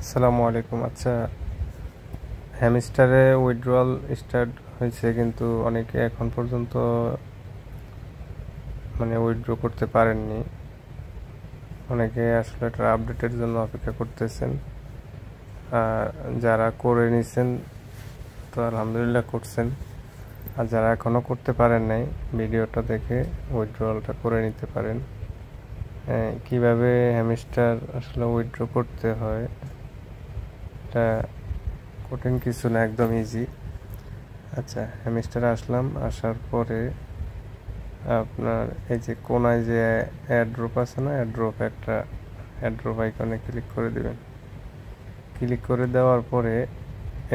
আসসালামু আলাইকুম। আচ্ছা, হ্যামস্টারে উইথড্রয়াল স্টার্ট হয়েছে, কিন্তু অনেকে এখন পর্যন্ত উইথড্র করতে পারেননি। অনেকে আসলে এটা আপডেটের জন্য অপেক্ষা করতেছেন। আর যারা করে নিছেন তো আলহামদুলিল্লাহ করছেন, আর যারা এখনও করতে পারেন নাই ভিডিওটা দেখে উইথড্রয়ালটা করে নিতে পারেন। কিভাবে হ্যামস্টার আসলে উইথড্র করতে হয় এটা কঠিন কিছু না, একদম ইজি। আচ্ছা, হ্যামস্টারে আসলাম। আসার পরে আপনার এই যে কোনায় যে অ্যাড্রপ আছে না, একটা অ্যাড্রপ আইকনে ক্লিক করে দিবেন। ক্লিক করে দেওয়ার পরে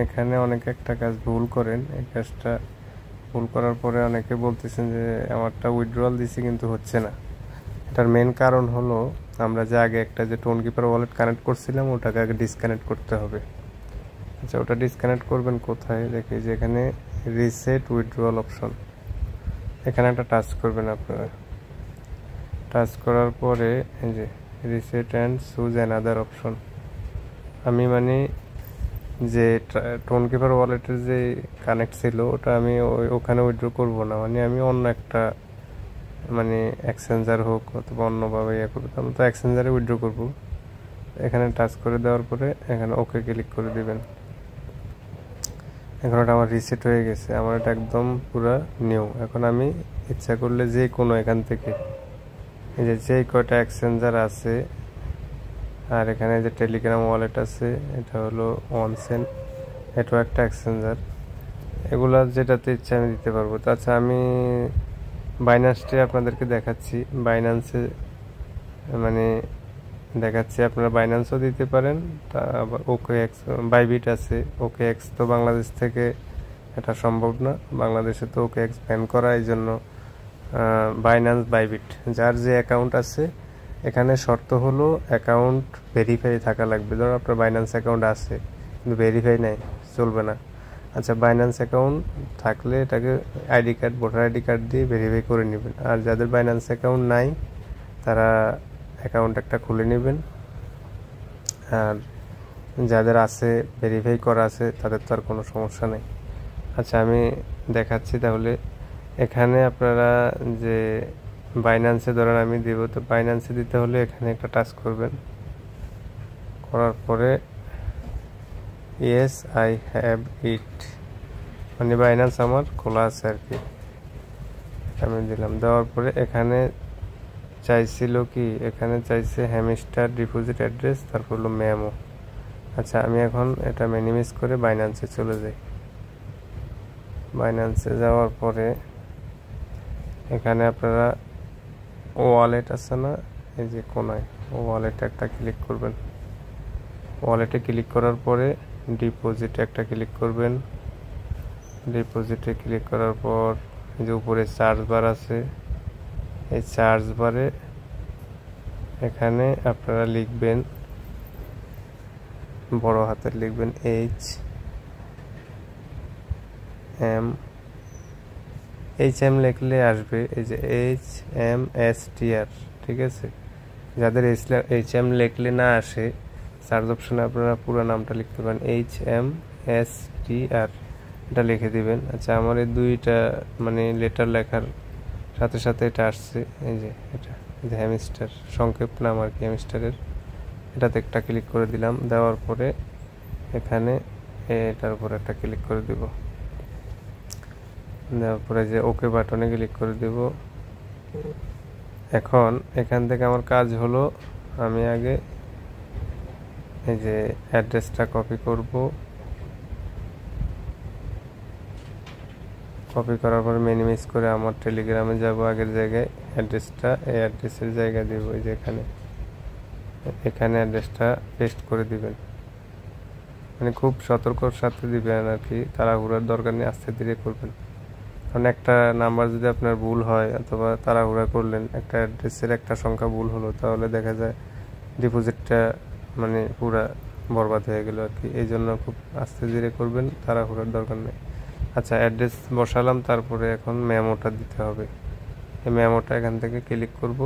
এখানে অনেকে একটা কাজ ভুল করেন। এই কাজটা ভুল করার পরে অনেকে বলতেছেন যে আমারটা উইথড্রয়াল দিছি কিন্তু হচ্ছে না। এটার মেন কারণ হলো আমরা যে আগে একটা যে টোন কিপার ওয়ালেট কানেক্ট করছিলাম ওটাকে আগে ডিসকানেক্ট করতে হবে। আচ্ছা, ওটা ডিসকানেক্ট করবেন কোথায়? দেখি যে এখানে রিসেট উইথড্রয়াল অপশন, এখানে একটা টাচ করবেন আপনারা। টাচ করার পরে এই যে reset and choose another option, আমি যে টোন কিপার ওয়ালেটের যে কানেক্ট ছিল ওটা আমি ওখানে উইথড্র করবো না, আমি অন্য একটা এক্সচেঞ্জার হোক অথবা অন্যভাবে ইয়ে করবো। আমি তো এক্সচেঞ্জারে উইথড্র করবো। এখানে টাচ করে দেওয়ার পরে এখানে ওকে ক্লিক করে দিবেন। এখন ওটা আমার রিসেট হয়ে গেছে, আমার এটা একদম পুরো নিউ। এখন আমি ইচ্ছা করলে যে কোনো এখান থেকে এই যে কয়টা এক্সচেঞ্জার আছে, আর এখানে যে টেলিগ্রাম ওয়ালেট আছে, এটা হলো ওয়ানসেন, এটাও একটা এক্সচেঞ্জার। এগুলা যেটাতে ইচ্ছা আমি দিতে পারবো। তো আচ্ছা, আমি বাইন্যান্সটি আপনাদেরকে দেখাচ্ছি। বাইন্যান্সে দেখাচ্ছি, আপনারা বাইন্যান্সও দিতে পারেন। তা আবার ওকে এক্স, বাইবিট আছে। ওকে এক্স তো বাংলাদেশ থেকে এটা সম্ভব না, বাংলাদেশে তো ওকে এক্স ব্যান করা, এই জন্য বাইন্যান্স, বাইবিট, যার যে অ্যাকাউন্ট আছে। এখানে শর্ত হলো অ্যাকাউন্ট ভেরিফাই থাকা লাগবে। ধরো আপনার বাইন্যান্স অ্যাকাউন্ট আছে কিন্তু ভেরিফাই নাই, চলবে না। আচ্ছা, বাইন্যান্স অ্যাকাউন্ট থাকলে এটাকে ID card, voter ID card দিয়ে ভেরিফাই করে নেবেন। আর যাদের বাইন্যান্স অ্যাকাউন্ট নাই তারা অ্যাকাউন্ট একটা খুলে নেবেন। আর যাদের আছে, ভেরিফাই করা আছে, তাদের তো আর কোনো সমস্যা নেই। আচ্ছা, আমি দেখাচ্ছি তাহলে। এখানে আপনারা যে বাইন্যান্সে ধরেন আমি দিব, তো বাইন্যান্সে দিতে হলে এখানে একটা টাচ করবেন। করার পরে yes I have it, Binance আমার খোলা আছে আর কি, আমি দিলাম। দেওয়ার পরে এখানে চাইছিল কি, এখানে চাইছে হ্যামস্টার ডিপোজিট অ্যাড্রেস, তারপর হলো মেমো। আচ্ছা, আমি এখন এটা মিনিমাইজ করে বাইন্যান্সে চলে যাই। বাইন্যান্সে যাওয়ার পরে এখানে আপনারা ওয়ালেট আছে না, এই যে কোনায় ওয়ালেটে একটা ক্লিক করবেন। ওয়ালেটে ক্লিক করার পরে ডিপোজিটে একটা ক্লিক করবেন। ডিপোজিটে ক্লিক করার পর এই যে উপরে চার্জ বার আছে, এই চার্জ বারে এখানে আপনারা লিখবেন, বড় হাতের লিখবেন HM লিখলে আসবে এই যে HMSTR, ঠিক আছে। যাদের HM লিখলে না আসে, সার্চ অপশনে আপনারা পুরো নামটা লিখতে পারেন, HMSTR, এটা লিখে দিবেন। আচ্ছা, আমার এই দুইটা লেটার লেখার সাথে সাথে এটা আসছে, এই যে এটা হ্যামস্টার সংক্ষেপ নাম আর কি, হ্যামস্টারের। এটাতে একটা ক্লিক করে দিলাম। দেওয়ার পরে এখানে এটার উপর একটা ক্লিক করে দিব। দেওয়ার পরে যে ওকে বাটনে ক্লিক করে দিব। এখন এখান থেকে আমার কাজ হলো, আমি আগে এই যে অ্যাড্রেসটা কপি করব। কপি করার পরে মিনিমাইজ করে আমার টেলিগ্রামে যাব, আগের জায়গায় অ্যাড্রেসটা, এই অ্যাড্রেসের জায়গা দিব এই যে এখানে অ্যাড্রেসটা পেস্ট করে দিবেন। খুব সতর্কর সাথে দিবেন আর কি, তাড়াহুড়ার দরকার নেই, আস্তে ধীরে করবেন। কারণ একটা নাম্বার যদি আপনার ভুল হয় অথবা তাড়াহুড়া করলেন, একটা অ্যাড্রেসের একটা সংখ্যা ভুল হলো, তাহলে দেখা যায় ডিপোজিটটা পুরা বরবাদ হয়ে গেল আর কি। এই জন্য খুব আস্তে ধীরে করবেন, তাড়াহুড়ার দরকার নেই। আচ্ছা, অ্যাড্রেস বসালাম, তারপরে এখন মেমোটা দিতে হবে। এই মেমোটা এখান থেকে ক্লিক করব,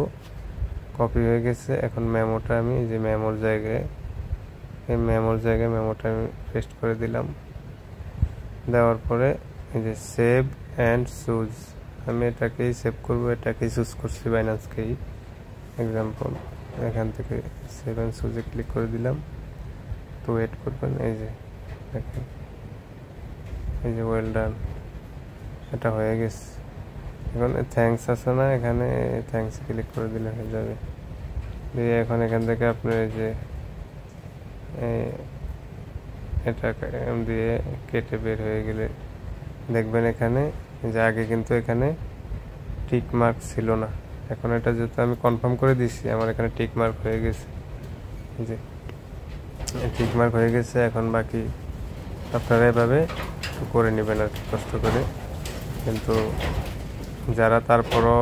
কপি হয়ে গেছে। এখন মেমোটা আমি এই যে মেমোর জায়গায় এই মেমোর জায়গায় মেমোটা আমি পেস্ট করে দিলাম। দেওয়ার পরে এই যে সেভ অ্যান্ড চুজ, আমি এটাকেই সেভ করব, এটাকেই চুজ করছি, বাইন্যান্সকেই এক্সাম্পল। এখান থেকে সেভ অ্যান্ড চুজে ক্লিক করে দিলাম। তো ওয়েট করবেন, এই যে দেখেন, এই যে ওয়েল ডান, এটা হয়ে গেছে। এখন থ্যাঙ্কস আছে না, এখানে থ্যাঙ্কস ক্লিক করে দিলে হয়ে যাবে। দিয়ে এখন এখান থেকে আপনার এই যে এটা দিয়ে কেটে বের হয়ে গেলে দেখবেন এখানে যে আগে কিন্তু এখানে টিক মার্ক ছিল না, এখন এটা যেহেতু আমি কনফার্ম করে দিচ্ছি আমার এখানে টিক মার্ক হয়ে গেছে, যে টিক মার্ক হয়ে গেছে। এখন বাকি আপনারা এভাবে করে নেবেন আর কি, কষ্ট করে। কিন্তু যারা তারপরও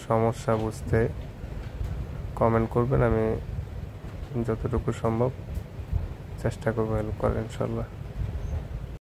সমস্যা বুঝতে কমেন্ট করবেন, আমি যতটুকু সম্ভব চেষ্টা করবো হেল্প করার ইনশাল্লাহ।